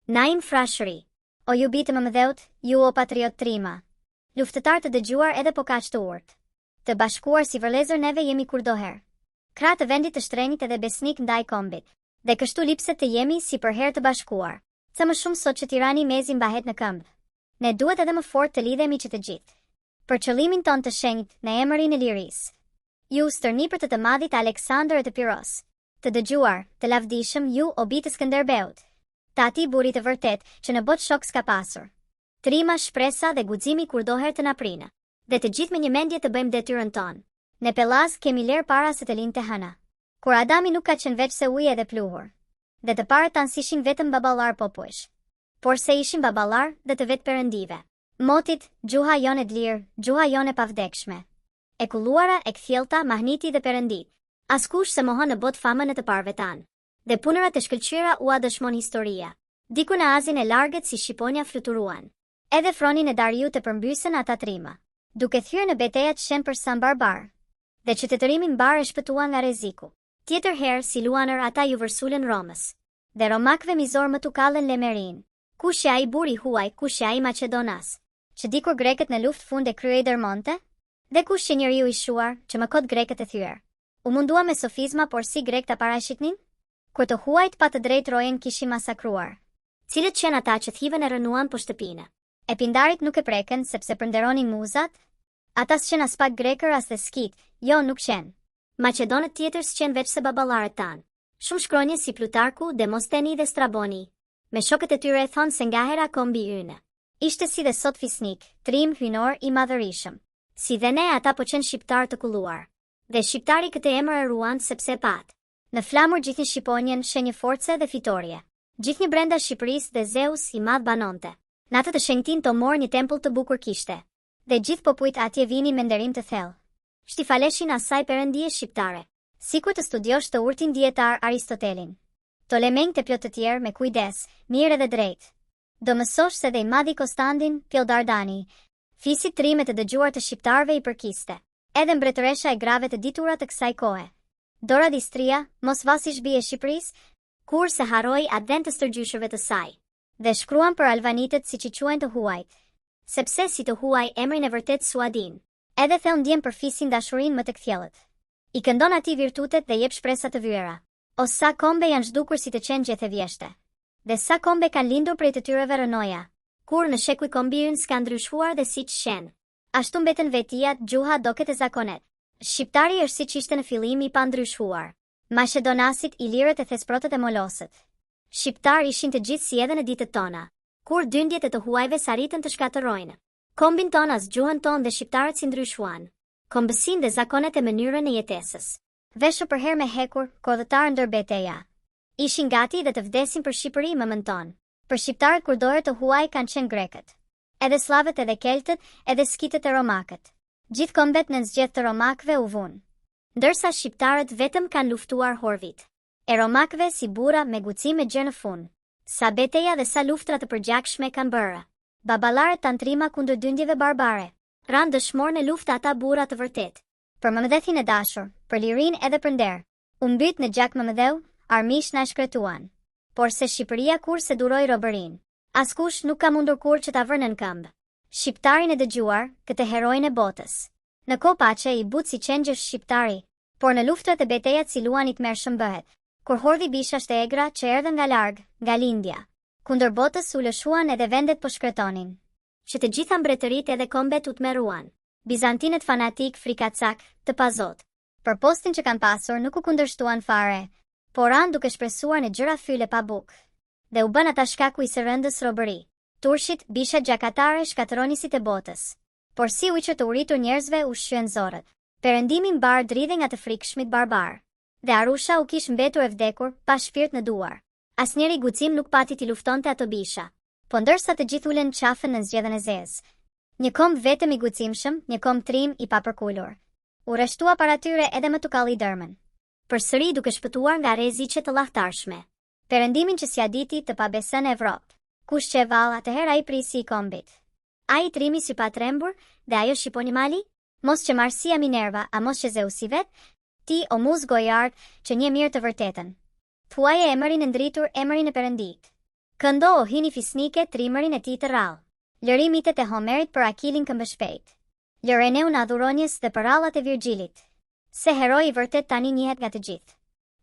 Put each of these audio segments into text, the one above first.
Naim Frashëri. O ju bitë më mëdheut, ju o patriot trima. Luftëtar të dëgjuar edhe po kaq të urtë. Të bashkuar si vërlezër neve jemi kurdoher. Krah të vendit të shtrenjtë edhe besnik ndaj kombit. Dhe kështu lipset të jemi si për herë të bashkuar. Sa më shumë sot që Tirani mezi mbahet në këmbë. Ne duhet edhe më fort të lidhemi që të gjithë. Për qëllimin ton të shenjtë, në emërin e lirisë. Ju stërnipër të madhit Aleksandër e të Piros. Të dëgjuar, të lavdishëm ju o bitë Skënderbeu. Ta ati burit të vërtet që në botë shok s'ka pasur. Trima, shpresa dhe guximi kurdoher të na prinë. Dhe të gjithë me një mendje të bëjmë detyrën tonë. Ne Pellaz kemi ler para se të lindte Hana. Kur Adami nuk ka qenë veç se ujë edhe pluhur. Dhe të parët tanë ishin vetëm baballar popullsh. Por se ishin baballar dhe të vetë perëndive. Motit, gjuha jone dlirë, gjuha jone pavdekshme. E kulluara, e kthjellta, mahniti dhe perëndit. Askush se mohon në botë famën e të parëve tanë. Dhe punërat e shkëlqyera ua dëshmon historia. Diku në Azin e largët si Shqiponia fluturuan. Edhe fronin e Dariu të përmbysën ata trima. Duke thyrë në betejat shen për San Barbar. Dhe qytetërimin mbar e shpëtuan nga rreziku. Tjetër herë si luanër ata ju vërsulën Romës. Dhe romakve mizor më tukallën Lemerin. Kush e ai buri huaj, kush e ai Macedonas? Që dikur grekët në luftë fund e kryej dërmonte? Dhe kush që njeriu i shuar, që më kot grekët e thyer? U mundua me sofizma, por si grek ta parashitnin? Kur të huajt pa të drejtë rojen kishin masakruar. Cilët qenë ata që thivën e rënuan po shtëpinë? E pindarit nuk e preken sepse përnderonin muzat? Ata s'qen as pak grekër as dhe skit, jo nuk qenë. Macedonët tjetër s'qen veç se baballarët tanë. Shumë shkronje si Plutarku, Demosteni dhe Straboni. Me shokët e tyre e thonë se ngahera kombi ynë. Ishte si dhe sot fisnik, trim hynor i madhërishëm. Si dhe ne ata po qenë shqiptar të kulluar. Dhe shqiptari këtë emër e ruan sepse pat. Në flamur gjithnjë Shqiponjen shenjë force dhe fitorie. Gjithnjë brenda Shqipërisë dhe Zeus i madh banonte. Në atë të shenjtin të mor një tempull të bukur kishte. Dhe gjithë popujt atje vinin me nderim të thellë. Shtifaleshin asaj perëndie shqiptare. Sikur të studiosh të urtin dietar Aristotelin. Tolemejnë të plot të tjerë me kujdes, mirë edhe drejt. Do mësosh se dhe i madhi Konstantin Pjodardani, fisit trime të dëgjuar të shqiptarve i përkiste. Edhe mbretëresha e grave të ditura të kësaj kohe. Dora Distria, mos vasish bie Shqipërisë, kur se haroi advent të stërgjyshërve të saj. Dhe shkruan për albanitët si që quajnë të huajt. Sepse si të huaj emrin e vërtet Suadin. Edhe thellë ndjen për fisin dashurin më të kthjellët. I këndon atij virtutet dhe jep shpresa të vyera. O sa kombe janë zhdukur si të qenë gjethe vjeshte. Dhe sa kombe kanë lindur prej të tyreve rënoja. Kur në shekuj kombirën s'ka ndryshuar dhe siç shenë. Ashtu mbeten vetijat, gjuha, doket e zakonet. Shqiptari është si që ishte në fillim i pandryshuar. Macedonasit, ilirët e thesprotët e molosët. Shqiptar ishin të gjithë si edhe në ditët tona. Kur dyndjet e të huajve s'arritën të shkatërrojnë. Kombin ton as gjuhën ton dhe shqiptarët si ndryshuan. Kombësin dhe zakonet e mënyrën e jetesës. Veshur për herë me hekur, kodhëtar ndër beteja. Ishin gati dhe të vdesin për Shqipëri më mënton. Për shqiptarët kurdohet të huaj kanë qenë grekët. Edhe slavët edhe keltët, edhe skitët e romakët. Gjithë kombet në zgjedhje të romakëve u vunë. Ndërsa shqiptarët vetëm kanë luftuar horvit. E romakëve si burra me guxim e gjë në fund. Sa beteja dhe sa luftra të përgjakshme kanë bërë. Baballarët tanë trima kundër dyndjeve barbare. Ran dëshmor në luftë ata burra të vërtet. Për mëmëdhethin e dashur, për lirin edhe për nder. U mbyt në gjak mëmëdheu, armish na shkretuan. Por se Shqipëria kur se duroi robërin. Askush nuk ka mundur kur që ta vërnë në këmbë. Shqiptarin e dëgjuar, këtë herojnë e botës. Në kohë paqe i but si qengjësh shqiptari, por në luftrat e betejat si luanit mërshëm bëhet. Kur hordhi bishasht e egra që erdhën nga larg, nga lindja. Kundër botës u lëshuan edhe vendet po shkretonin. Që të gjitha mbretërit edhe kombet u tmerruan. Bizantinët fanatik, frikacak, të pazot. Për postin që kanë pasur nuk u kundërshtuan fare, por anë duke shpresuar në gjëra fylle pa bukë. Dhe u bën ata shkaku i së rëndës robëri. Turshit, bishat gjakatare shkatëronisit e botës. Por si ujqër të uritur njerëzve u shqyen zorët. Perëndimi mbar dridhe nga të frikshmit barbar. Dhe Arusha u kish mbetur e vdekur, pa shpirt në duar. Asnjëri guxim nuk pati t'i luftonte ato bisha. Po ndërsa të gjithë ulen qafën në zgjedhjen e zezë. Një komb vetëm i guximshëm, një komb trim i papërkulur. U rreshtua para tyre edhe më tukalli dërmën. Përsëri duke shpëtuar nga rreziqet të llahtarshme. Perëndimin që s'ia diti të pabesën Evropë. Kush që e vall atëherë ai prisi i kombit. Ai trimi si pa trembur, dhe ajo shqiponi mali? Mos që Marsia Minerva, a mos që Zeusi vet? Ti o muz gojard, që një mirë të vërtetën. Thuaje emërin e ndritur, emërin e perëndit. Këndo o hini fisnike trimërin e ti të rallë. Lërimitet e Homerit për Akilin këmbëshpejt. Lëreneu në adhuronjes dhe për rallat e Virgjilit. Se heroi i vërtet tani njihet nga të gjithë.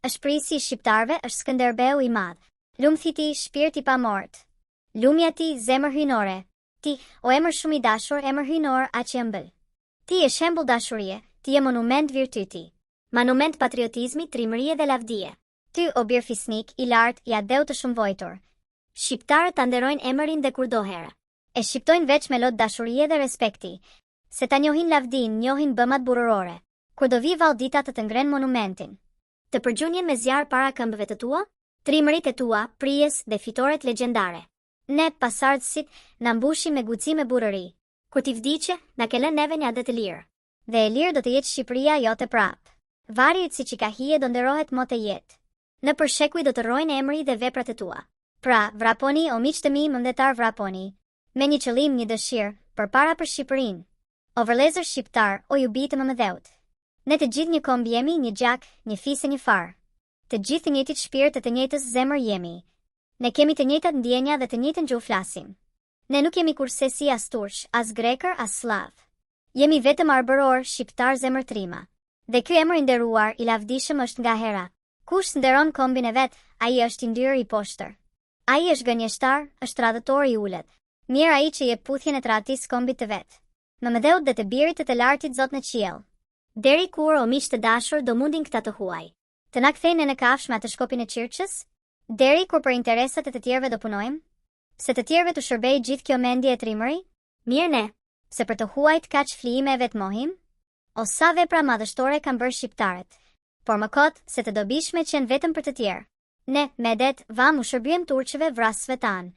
Shprisi i shqiptarve është Skënderbeu i madh. Lumthi ti, shpirt i pamort. Lumja ti, zemër hynore. Ti, o emër shumë i dashur, emër hynor aq i ëmbël. Ti je shembull dashurie, ti je monument virtyti. Monument patriotizmi, trimërie dhe lavdie. Ty, o bir fisnik, i lartë, i adeu të shumëvojtur. Shqiptarët ta nderojnë emërin dhe kurdoherë. E shqiptojnë veç me lot dashurie dhe respekti. Se ta njohin lavdin, njohin bëmat burërore. Kur do vi vallëdita të ngren monumentin. Të përgjunjen me zjarr para këmbëve të tua, trimërit e tua, prijes dhe fitoret legjendare. Ne, pasardhësit, na mbushim me guxim e burëri. Kur ti vdiqe, na ke lënë neve një adet të lirë. Dhe e lirë do të jetë Shqipëria jote prapë. Vari si që ka hije do nderohet mot e jetë. Në përshekuj do të rrojnë emri dhe veprat e tua. Pra, vraponi o miq të mi mëndetar vraponi. Me një qëllim, një dëshirë, përpara për Shqipërinë. O vërlezër shqiptar, o ju bitë më mëdheut. Ne të gjithë një komb jemi, një gjak, një fisë një farë. Të gjithë të njëjtit shpirt të njëjtës zemër jemi. Ne kemi të njëjtat ndjenja dhe të njëjtën gjuhë flasim. Ne nuk jemi kurse si as turq, as grekër, as slav. Jemi vetëm arbëror, shqiptar zemërtrima. Dhe ky emër i nderuar, i lavdishëm është nga hera. Kush nderon kombin e vet, ai është i ndyrë i poshtër. Ai është gënjeshtar, është radhëtor i ulët. Mirë ai që jep puthjen e tradhtis kombit të vet. Në mëdheut dhe të birit të lartit Zot në qiell. Deri kur o miq të dashur do mundin këta të huaj? Të na kthejnë në kafshë me atë shkopin e Çirçës? Deri kur për interesat e të tjerëve do punojmë? Se të tjerëve të shërbej gjithë kjo mendje e trimëri? Mirë ne, se për të huajt kaq flijime e vetmohim? O sa vepra madhështore kanë bërë shqiptarët. Por më kot, se të dobishme qenë vetëm për të tjerë. Ne, me det, vam u shërbyem turqëve vrasësve tanë.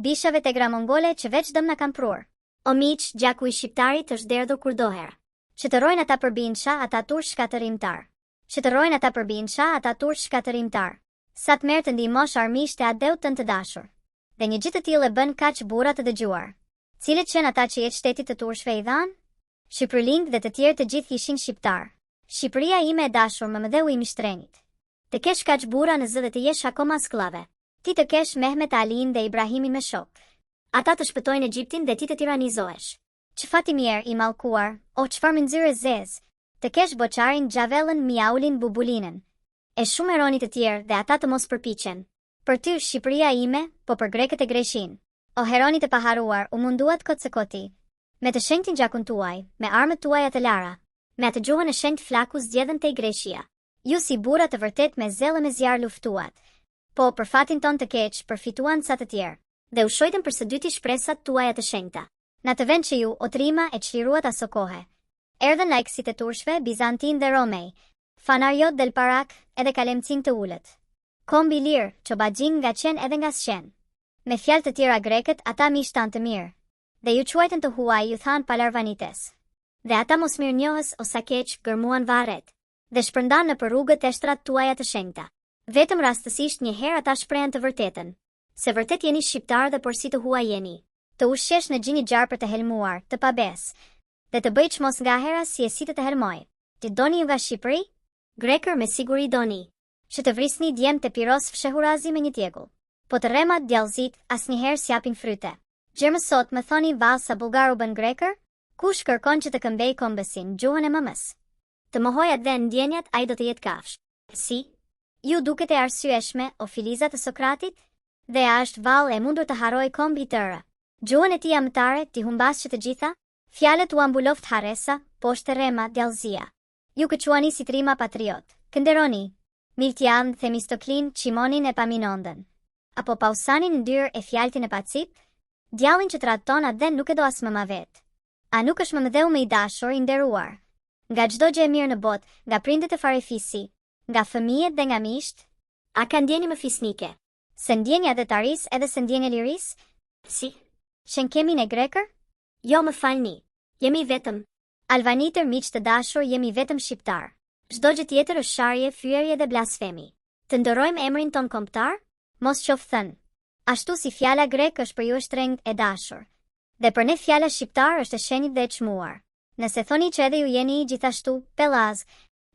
Bishave te gramongole që veç dëm na kanë prur. O miq, gjaku i shqiptarit është derdhur kurdoherë. Që të rojnë ata përbinsha, ata turq shkatërimtar. Që të rojnë ata përbinsha, ata turq shkatërimtar. Sa të merë të ndihmosh armisht e adeut tënë të dashur. Dhe një gjithë të tillë e bën kaq burra të dëgjuar. Cilët qenë ata që jetë shtetit të turqëve i dhanë? Shqipërling dhe të tjerë të gjithë ishin shqiptar. Shqipëria ime e dashur më mëdheu i mishtrenit. Të kesh kaq burra në zë dhe të jesh akoma skllave. Ti të kesh Mehmet Aliin dhe Ibrahimin me shok. Ata të shpëtojnë Egjiptin dhe ti të tiranizohesh. Që fati mirë i mallkuar, o çfarë mënyrë zez. Të kesh Boçarin, Xhavellën, Miaulin, Bubulinën. E shumë heroni të tjerë dhe ata të mos përpiqen. Për ty Shqipëria ime, po për grekët e Greqin. O heroni të paharuar, u munduat kotsekoti. Me të shenjtin gjakun tuaj, me armët tuaja të lara, me atë gjuhën e shenjt flaku zgjedhën te Greqia. Ju si burra të vërtet me zell e me zjarr luftuat. Po për fatin ton të keq, përfituan sa të tjerë, dhe u shojtën për së dyti shpresat tuaja të shenjta. Në të vend që ju, o trima, e çliruat aso kohe. Erdhën laikësit e turshve, Bizantin dhe Romej, Fanariot del Parak, edhe Kalemcin të ulët. Kombi lirë, Çobaxhin nga qen edhe nga sqen. Me fjalë të tjera grekët, ata mishtan të mirë. Dhe ju quajtën të huaj, ju than Palarvanites. Dhe ata mos mirënjohës o sa keq, gërmuan varret. Dhe shpërndan në për rrugët e shtrat tuaja të shenjta. Vetëm rastësisht një herë ata shprehen të vërtetën. Se vërtet jeni shqiptar dhe por si të huaj jeni. Të ushqesh në gjini gjarë për të helmuar, të pabes. Dhe të bëj çmos nga hera si e si të helmoj. Ti doni nga Shqipëri? Grekër me siguri doni. Që të vrisni djem të piros fshehurazi me një tjegull. Po të remat djallëzit asnjëherë s'japin fryte. Gjermë sot më thoni vallë sa bullgar u bën grekër? Kush kërkon që të këmbej kombësin, gjuhën e mëmës? Të mohojat dhe ndjenjat ai do të jetë kafsh. Si? Ju duket e arsyeshme, o filizat e Sokratit? Dhe a është vallë e mundur të haroj kombi tërë? Gjuhën e tij amëtare ti humbas që të gjitha? Fjalët u ambuloft haresa, poshtë rema, djallëzia. Ju këquani si trima patriot. Kënderoni. Miltian, Themistoklin, Qimonin e Paminondën. Apo Pausanin ndyrë e fjaltin e Pacip? Djallin që tradton atë dhe nuk e do as më ma vetë. A nuk është më mëdheu me i dashur i nderuar? Nga çdo gjë e mirë në botë, nga prindët e farefisi, nga fëmijët dhe nga miqt, a ka ndjenjë më fisnike? Se ndjenja dhe taris edhe se ndjenja liris? Si? Shen kemi ne grekër? Jo më falni, jemi vetëm. Alvanitër miq të dashur jemi vetëm shqiptar. Çdo gjë tjetër është sharje, fyerje dhe blasfemi. Të ndërojmë emrin ton kombëtar? Mos qof thënë. Ashtu si fjala grek është për ju e shtrenjtë e dashur. Dhe për ne fjala shqiptar është e shenjtë dhe e çmuar. Nëse thoni që edhe ju jeni gjithashtu, pellaz,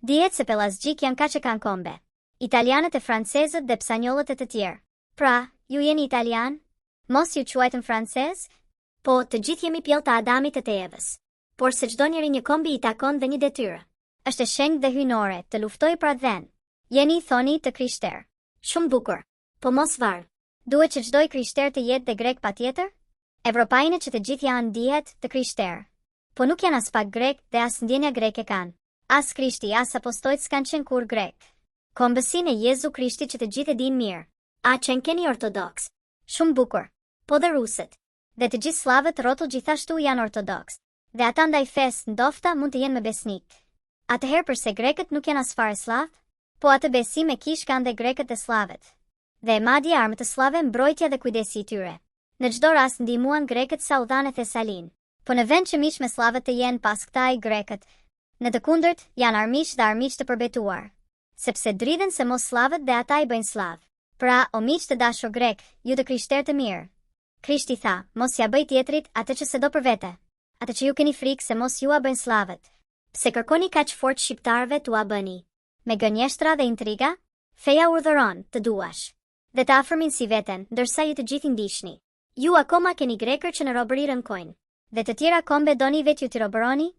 dihet se pellazgjik janë kaq e kanë kombe. Italianët e francezët dhe psanjollët e të tjerë. Pra, ju jeni italian? Mos ju quajtën francez? Po, të gjithë jemi pjell të Adamit e të Evës. Por se çdo njeri një kombi i takon dhe një detyrë. Është e shenjtë dhe hyjnore të luftoj për atë vend. Jeni thoni të krishterë. Shumë bukur. Po mos varë. Duhet që çdo krishter të jetë dhe grek patjetër? Evropajnë që të gjithë janë dihet të krishterë. Po nuk janë as pak grek dhe as ndjenja greke kanë. As Krishti, as apostojt s'kanë qenë kur grek. Kombësin e Jezu Krishti që të gjithë e din mirë. A qenë keni ortodoks? Shumë bukur. Po dhe rusët. Dhe të gjithë slavët rrotull gjithashtu janë ortodoks. Dhe ata ndaj fesë ndofta mund të jenë me besnik. Atëherë përse grekët nuk janë as fare slav? Po atë besim e kish kanë dhe grekët e slavët. Dhe e madje armët e slave mbrojtja dhe kujdesi i tyre. Në çdo rast ndihmuan grekët sa u dhanë Thesalin. Po në vend që miq me slavët të jenë pas këtaj grekët, në të kundërt janë armiq dhe armiq të përbetuar. Sepse dridhen se mos slavët dhe ata i bëjnë slav. Pra, o miq të dashur grek, ju të krishterë të mirë. Krishti tha, mos ja bëj tjetrit atë që se do për vete. Atë që ju keni frikë se mos ju a bëjnë slavët. Pse kërkoni kaq fort shqiptarëve t'u a bëni? Me gënjeshtra dhe intriga? Feja urdhëron të duash. Dhe të afërmin si veten, ndërsa ju të gjithë ndihni. Ju akoma keni grekër që në robëri rënkojnë. Dhe të tjera kombe doni vetë ju t'i robëroni?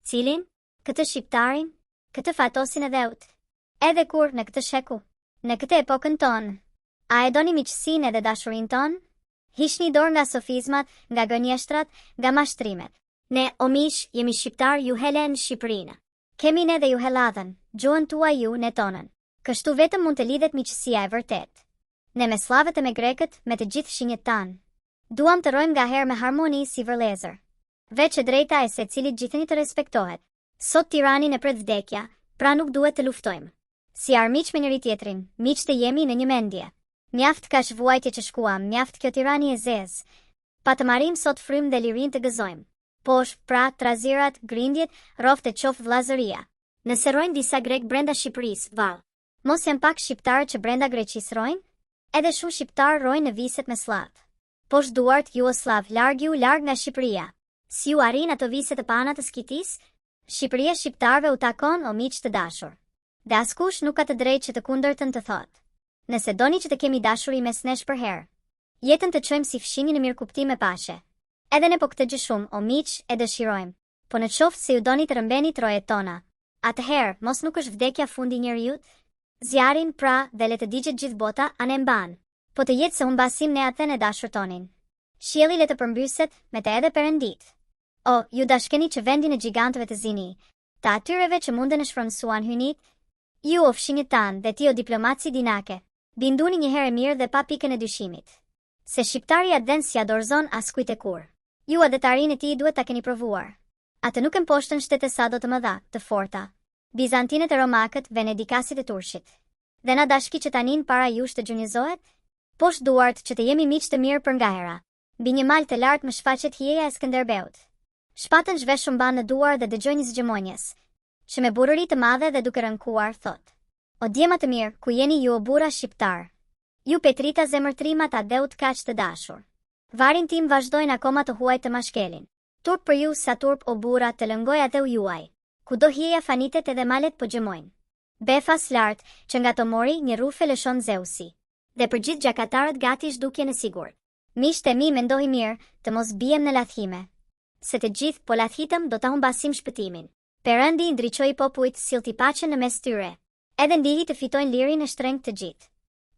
Cilin? Këtë shqiptarin? Këtë fatosin e dheut? Edhe kur në këtë sheku? Në këtë epokën tonë? A e doni miqësinë edhe dashurin tonë? Hiqni dorë nga sofizmat, nga gënjeshtrat, nga mashtrimet. Ne, o mish, jemi shqiptar ju helen në Shqipërinë. Kemi ne dhe ju heladhen, gjuhën tua ju ne tonën. Kështu vetëm mund të lidhet miqësia e vërtet. Ne me slavët e me grekët, me të gjithë shinjet tanë. Duam të rojmë nga herë me harmoni si vërlezër. Veç e drejta e se cilit gjithëni të respektohet. Sot Tirani në pret vdekja, pra nuk duhet të luftojmë. Si armiq me njëri tjetrin, miq të jemi në një mendje. Mjaft ka shvuajtje që shkuam, mjaft kjo Tirani e zezë. Pa të marim sot frym dhe lirin të gëzojmë. Posh, pra, trazirat, grindjet, rofte qoftë vllazëria. Nëse rojnë disa grek brenda Shqipërisë, vallë. Mos janë pak shqiptarë që brenda Greqisë rojnë? Edhe shumë shqiptarë rojnë në viset me slav. Posh duart ju o slav, larg ju, larg nga Shqipëria. Si ju arrin ato viset të pana të skitis? Shqipëria shqiptarëve u takon o miq të dashur. Dhe askush nuk ka të drejtë që të kundërtën të thotë. Nëse doni që të kemi dashuri mes nesh për herë, jetën të çojmë si fshini në mirëkuptim e paqe. Edhe ne po këtë gjë shumë, o miq, e dëshirojmë. Po në qoftë se ju doni të rëmbeni trojet tona, atëherë mos nuk është vdekja fundi njerëzit? Zjarin pra dhe le të digjet gjithë bota anë mban. Po të jetë se humbasim ne atë në dashur tonin. Qielli le të përmbyset me të edhe perëndit. O, ju dashkeni që vendin e gjigantëve të zini, të atyreve që munden e shfrëmsuan hynit, ju o fshinjët tanë dhe ti o diplomaci dinake, binduni një herë mirë dhe pa pikën e dyshimit. Se shqiptari atë den si adorzon as kujt e kur. Ju adetarin e ti duhet ta keni provuar. Atë nuk e mposhtën shtete sa do të mëdha, të forta. Bizantinët e romakët, venedikasit e turshit. Dhe na dashki që tanin para jush të gjunjëzohet? Poshtë duart që të jemi miq të mirë për nga hera. Mbi një mal të lartë më shfaqet hieja e Skënderbeut. Shpatën zhvesh mban në duar dhe dëgjoj një zgjemonjes, që me burëri të madhe dhe duke rënkuar thot: O djema të mirë, ku jeni ju o burra shqiptar? Ju Petrita zemërtrimat a deut kaq të dashur. Varin tim vazhdojnë akoma të huaj të mashkelin. Turp për ju sa turp o burra të lëngoj atë u juaj. Kudo hieja fanitet edhe malet po gjemojnë. Befas lartë, që nga të mori një rufe lëshon Zeusi. Dhe për gjithë gjakatarët gati zhdukje në sigurt. Miqtë e mi mendohi mirë, të mos bijem në lathime. Se të gjithë po lathitëm do ta humbasim shpëtimin. Perëndi ndriçoi popujt, silti paqen në mes tyre. Edhe ndihi të fitojnë lirin e shtrenjtë të gjithë.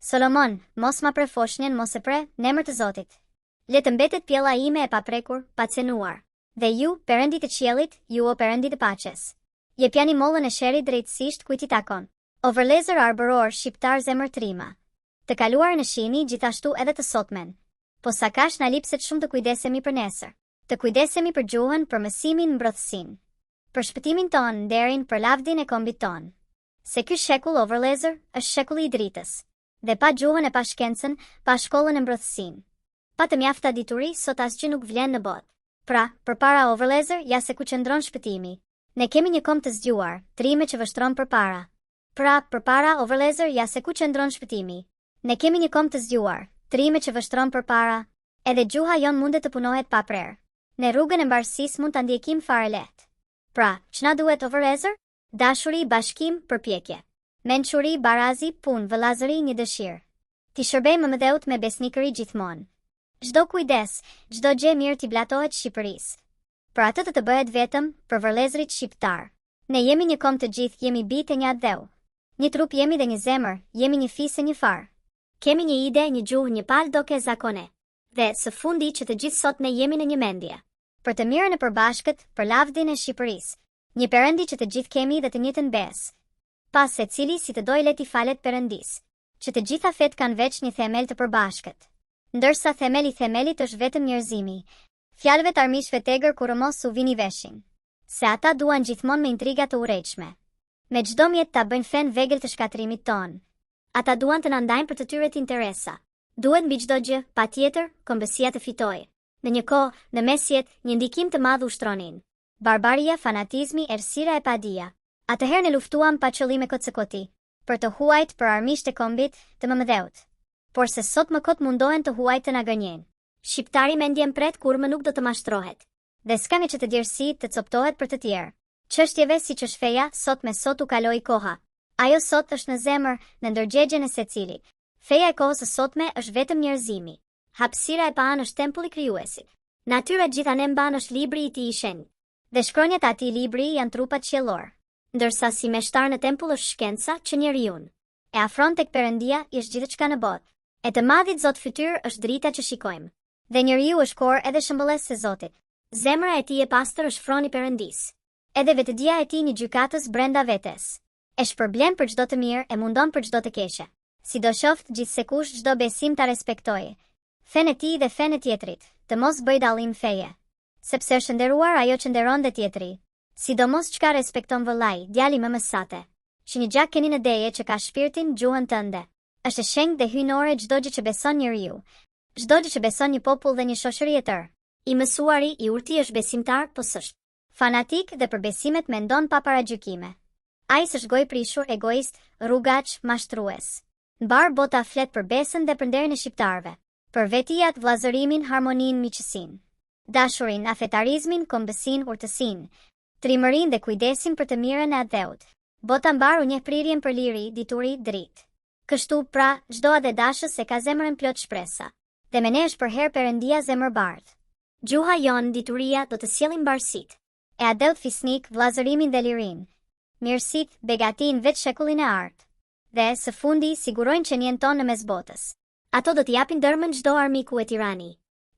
Solomon, mos ma prefoshnjen, mos e pre, në emër të Zotit. Le të mbetet pjella ime e paprekur, pa cenuar. Dhe ju, perëndit e qiellit, ju o perëndit e paqes. Jepjani mollën e sherit drejtësisht kujt i takon. O vërlezër arbëror shqiptar zemërtrima. Të kaluar në shini gjithashtu edhe të sotmen. Po sa kash na lipset shumë të kujdesemi për nesër. Të kujdesemi për gjuhën, për mësimin, mbrojtësinë. Për shpëtimin ton, nderin, për lavdin e kombit ton. Se ky shekull o vërlezër është shekulli i dritës. Dhe pa gjuhën e pa shkencën, pa shkollën e mbrojtësinë. Pa të mjafta dituri, sot asgjë nuk vlen në botë. Pra, përpara o vërlezër, ja se ku qëndron shpëtimi. Ne kemi një kom të zgjuar, trime që vështron përpara. Pra, përpara o vërlezër, ja se ku qëndron shpëtimi. Ne kemi një kom të zgjuar, trime që vështron përpara. Edhe gjuha jon mundet të punohet pa prerë. Ne rrugën e mbarësisë mund ta ndjekim fare lehtë. Pra, ç'na duhet o vërlezër? Dashuri, bashkim, përpjekje. Mençuri, barazi, punë, vëllazëri, një dëshirë. Ti shërbej Mëmëdheut me besnikëri gjithmonë. Çdo kujdes, çdo gjë mirë t'i blatohet Shqipërisë. Për atë të bëhet vetëm për vërllezërit shqiptar. Ne jemi një kom të gjithë, jemi bijtë e një dheu. Një trup jemi dhe një zemër, jemi një fisë e një farë. Kemi një ide, një gjuhë, një palë doke zakone. Dhe, së fundi që të gjithë sot ne jemi në një mendje. Për të mirën e përbashkët, për lavdin e Shqipërisë. Një Perëndi që të gjithë kemi dhe të njëjtën besë. Pas se cili si të doj leti falet Perëndis. Që të gjitha fet kanë veç një themel të përbashkët. Ndërsa themeli themelit është vetëm njerëzimi. Fjalëve të armishve tegër kur mos u vini veshin. Se ata duan gjithmonë me intriga të urrejtshme. Me çdo mjet ta bëjnë fen vegël të shkatrimit ton. Ata duan të na ndajnë për të tyre të interesa. Duhet mbi çdo gjë, patjetër, kombësia të fitojë. Në një kohë, në mesjet, një ndikim të madh ushtronin. Barbaria, fanatizmi, errësira e padia. Atëherë ne luftuam pa qëllime kocëkoti, për të huajt për armisht e kombit të Mëmëdheut. Por se sot më kot mundohen të huajt të na gënjen. Shqiptari me ndjen pret kur më nuk do të mashtrohet. Dhe s'ka me që të djersi të coptohet për të tjerë. Çështjeve si që shfeja, sot me sot u kaloi koha. Ajo sot është në zemër, në ndërgjegjen e secilit. Feja e kohës së sotme është vetëm njerëzimi. Hapësira e panë është tempulli krijuesit. Natyra gjithanë mban është libri i tij i shenjtë. Dhe shkronjat e atij libri janë trupat qiellor. Ndërsa si meshtar në tempull është shkenca që njeriu e afron tek Perëndia i është gjithçka në botë. E të madhit Zot fytyrë është drita që shikojmë. Dhe njeriu është kor edhe shëmbëlles së Zotit. Zemra e tij e pastër është froni Perëndis. Edhe vetëdia e tij një gjykatës brenda vetes. E shpërblen për çdo të mirë e mundon për çdo të keqe. Sidoqoftë gjithsekush çdo besim ta respektojë. Fenë e tij dhe fenë e tjetrit, të mos bëj dallim feje. Sepse është nderuar ajo që nderon dhe tjetri. Sidomos çka respekton vëllai, djali më mësate. Që një gjak keni në deje që ka shpirtin, gjuhën tënde. Është shenjë dhe hyjnore çdo gjë që beson njeriu. Çdo gjë që beson një popull dhe një shoqëri e tërë. I mësuari, i urti është besimtar, po s'është fanatik dhe për besimet mendon pa paragjykime. Ai s'është gojë prishur, egoist, rrugaç, mashtrues. Mbar bota flet për besën dhe për nderin e shqiptarëve. Për vetijat, vllazërimin, harmoninë, miqësinë. Dashurin, afetarizmin, kombësinë, urtësinë. Trimërinë dhe kujdesin për të mirën e adheut. Bota mbar u njeh prirjen për liri, dituri, dritë. Kështu pra, çdo adhe dashës e ka zemrën plot shpresa. Dhe me ne është për herë Perëndia zemërbardh. Gjuha jon, dituria do të sjellin mbarësitë. E adheut fisnik, vllazërimin dhe lirinë. Mirësit, begatin vetë shekullin e artë. Dhe, së fundi, sigurojnë qenien tonë në mes botës. Ato do t'japin dërmën çdo armiku e tirani.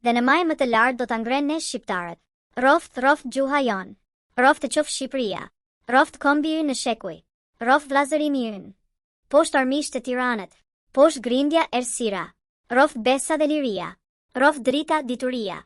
Dhe në majë më të lartë do t'angren ne shqiptarët. Roft gjuha jon. Roft të qofë Shqipëria. Roft kombi ynë në shekuj. Roft vllazërimi ynë. Poshtë armisht të tiranët. Poshtë grindja errësira. Roft besa dhe liria. Roft drita dituria.